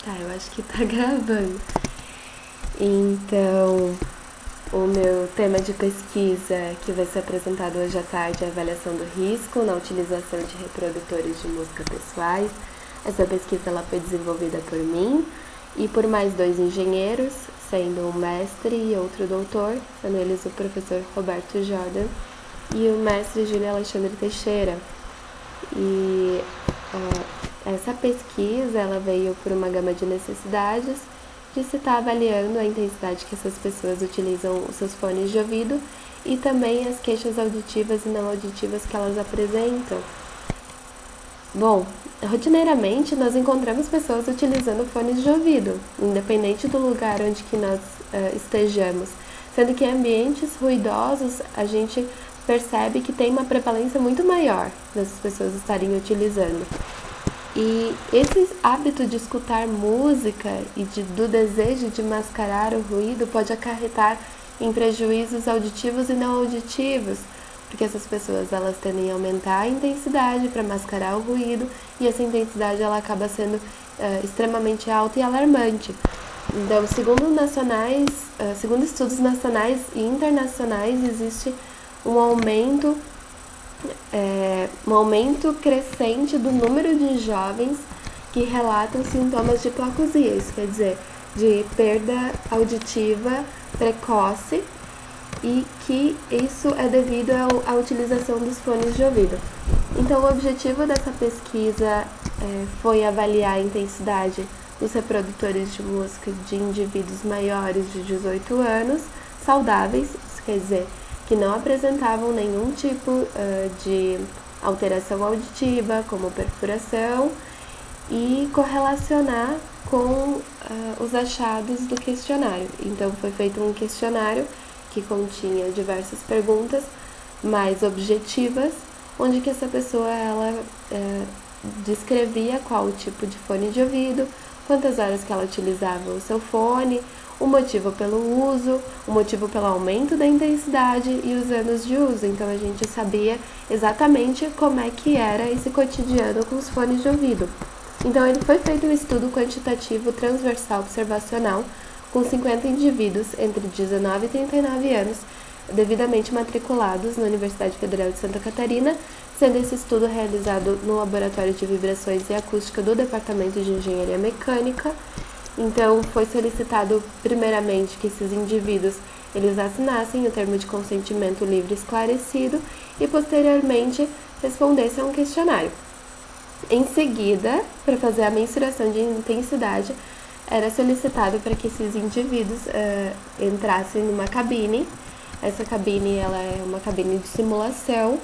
Tá, eu acho que tá gravando. Então, o meu tema de pesquisa que vai ser apresentado hoje à tarde é a avaliação do risco na utilização de reprodutores de música pessoais. Essa pesquisa ela foi desenvolvida por mim e por mais 2 engenheiros, sendo um mestre e outro doutor, sendo eles o professor Roberto Jordan e o mestre Júlio Alexandre Teixeira. E essa pesquisa ela veio por uma gama de necessidades de se estar avaliando a intensidade que essas pessoas utilizam os seus fones de ouvido e também as queixas auditivas e não auditivas que elas apresentam. Bom, rotineiramente nós encontramos pessoas utilizando fones de ouvido, independente do lugar onde que nós estejamos, sendo que em ambientes ruidosos a gente percebe que tem uma prevalência muito maior dessas pessoas estarem utilizando. E esse hábito de escutar música e do desejo de mascarar o ruído pode acarretar em prejuízos auditivos e não auditivos, porque essas pessoas elas tendem a aumentar a intensidade para mascarar o ruído e essa intensidade ela acaba sendo extremamente alta e alarmante. Então, segundo estudos nacionais e internacionais, existe um aumento crescente do número de jovens que relatam sintomas de hipoacusia, isso quer dizer, de perda auditiva precoce, e que isso é devido à utilização dos fones de ouvido. Então, o objetivo dessa pesquisa foi avaliar a intensidade dos reprodutores de música de indivíduos maiores de 18 anos, saudáveis, isso quer dizer, que não apresentavam nenhum tipo de alteração auditiva, como perfuração, e correlacionar com os achados do questionário. Então, foi feito um questionário que continha diversas perguntas mais objetivas, onde que essa pessoa ela descrevia qual o tipo de fone de ouvido, quantas horas que ela utilizava o seu fone, o motivo pelo uso, o motivo pelo aumento da intensidade e os anos de uso. Então a gente sabia exatamente como é que era esse cotidiano com os fones de ouvido. Então ele foi feito um estudo quantitativo transversal observacional com 50 indivíduos entre 19 e 39 anos, devidamente matriculados na Universidade Federal de Santa Catarina, sendo esse estudo realizado no Laboratório de Vibrações e Acústica do Departamento de Engenharia Mecânica. Então, foi solicitado primeiramente que esses indivíduos eles assinassem o termo de consentimento livre e esclarecido e, posteriormente, respondessem a um questionário. Em seguida, para fazer a mensuração de intensidade, era solicitado para que esses indivíduos entrassem numa cabine. Essa cabine ela é uma cabine de simulação,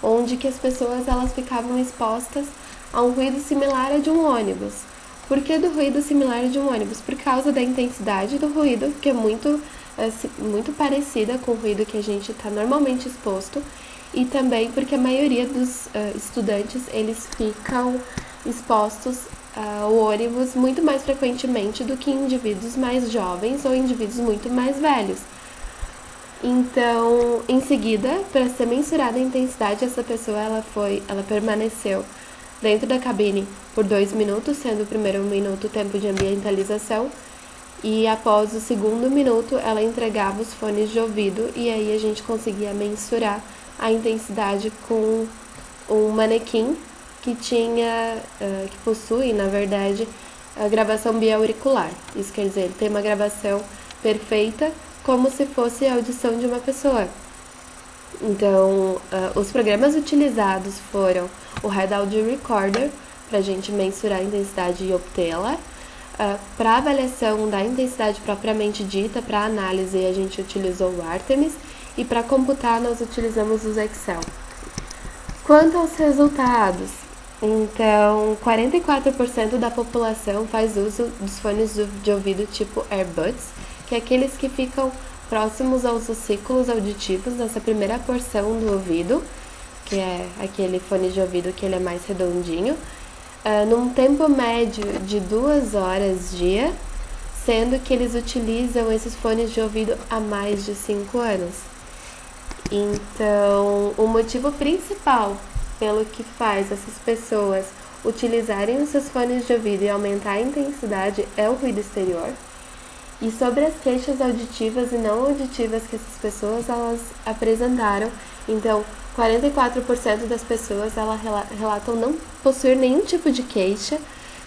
onde que as pessoas elas ficavam expostas a um ruído similar a de um ônibus. Por que do ruído similar de um ônibus? Por causa da intensidade do ruído, que é muito parecida com o ruído que a gente está normalmente exposto, e também porque a maioria dos estudantes eles ficam expostos ao ônibus muito mais frequentemente do que indivíduos mais jovens ou indivíduos muito mais velhos. Então, em seguida, para ser mensurada a intensidade, essa pessoa ela permaneceu dentro da cabine por 2 minutos, sendo o primeiro minuto o tempo de ambientalização, e após o segundo minuto ela entregava os fones de ouvido e aí a gente conseguia mensurar a intensidade com um manequim que possui, na verdade, a gravação biauricular. Isso quer dizer, ele tem uma gravação perfeita, como se fosse a audição de uma pessoa. Então, os programas utilizados foram o Head Audio Recorder, para a gente mensurar a intensidade e obtê-la. Para avaliação da intensidade propriamente dita, para análise, a gente utilizou o Artemis, e para computar, nós utilizamos os Excel. Quanto aos resultados, então, 44% da população faz uso dos fones de ouvido tipo AirBuds, que é aqueles que ficam próximos aos ossículos auditivos, nessa primeira porção do ouvido, que é aquele fone de ouvido que ele é mais redondinho, num tempo médio de 2 horas dia, sendo que eles utilizam esses fones de ouvido há mais de 5 anos. Então, o motivo principal pelo que faz essas pessoas utilizarem os seus fones de ouvido e aumentar a intensidade é o ruído exterior. E sobre as queixas auditivas e não auditivas que essas pessoas elas apresentaram, então 44% das pessoas elas relatam não possuir nenhum tipo de queixa,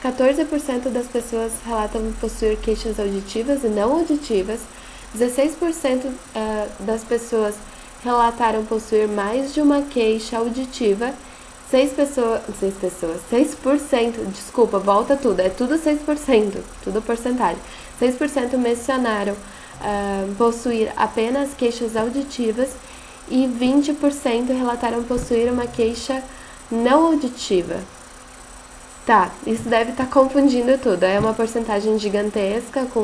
14% das pessoas relatam possuir queixas auditivas e não auditivas, 16% das pessoas relataram possuir mais de uma queixa auditiva, 6%, desculpa, volta tudo, é tudo 6%, tudo porcentagem. 6% mencionaram possuir apenas queixas auditivas e 20% relataram possuir uma queixa não auditiva. Tá, isso deve estar confundindo tudo, é uma porcentagem gigantesca com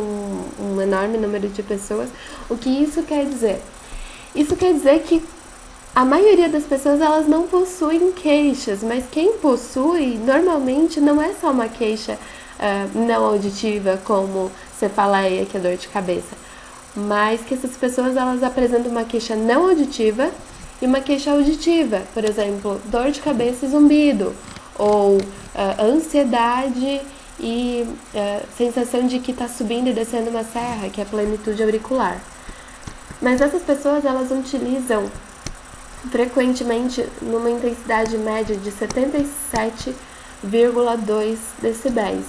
um enorme número de pessoas. O que isso quer dizer? Isso quer dizer que a maioria das pessoas elas não possuem queixas, mas quem possui normalmente não é só uma queixa não auditiva, como cefaleia, que é dor de cabeça, mas que essas pessoas elas apresentam uma queixa não auditiva e uma queixa auditiva, por exemplo, dor de cabeça e zumbido, ou ansiedade e sensação de que está subindo e descendo uma serra, que é a plenitude auricular. Mas essas pessoas elas utilizam frequentemente numa intensidade média de 77,2 decibéis,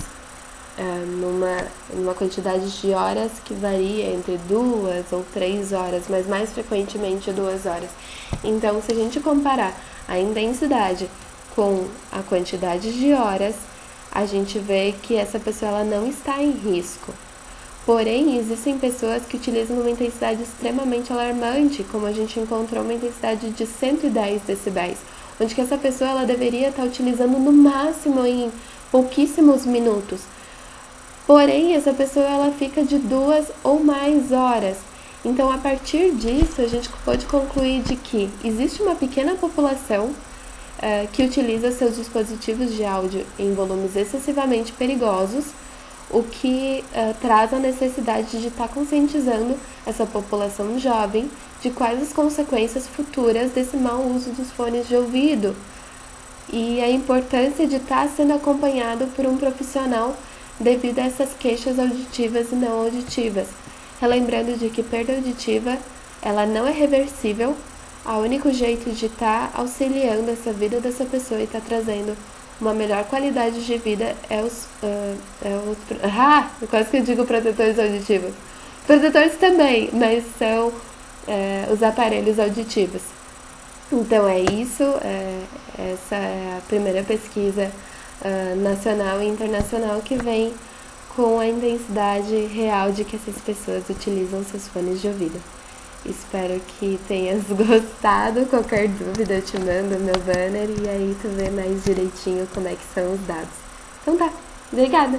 numa quantidade de horas que varia entre 2 ou 3 horas, mas mais frequentemente 2 horas. Então, se a gente comparar a intensidade com a quantidade de horas, a gente vê que essa pessoa ela não está em risco. Porém, existem pessoas que utilizam uma intensidade extremamente alarmante, como a gente encontrou uma intensidade de 110 decibéis, onde que essa pessoa ela deveria estar utilizando no máximo em pouquíssimos minutos. Porém, essa pessoa ela fica de 2 ou mais horas. Então, a partir disso, a gente pode concluir de que existe uma pequena população que utiliza seus dispositivos de áudio em volumes excessivamente perigosos, o que traz a necessidade de estar conscientizando essa população jovem de quais as consequências futuras desse mau uso dos fones de ouvido e a importância de estar sendo acompanhado por um profissional devido a essas queixas auditivas e não auditivas. Relembrando de que perda auditiva ela não é reversível, o único jeito de estar auxiliando essa vida dessa pessoa e estar trazendo uma melhor qualidade de vida quase que eu digo protetores auditivos. Protetores também, mas são os aparelhos auditivos. Então é isso, essa é a primeira pesquisa nacional e internacional que vem com a intensidade real de que essas pessoas utilizam seus fones de ouvido. Espero que tenhas gostado. Qualquer dúvida eu te mando meu banner e aí tu vê mais direitinho como é que são os dados. Então tá, obrigada!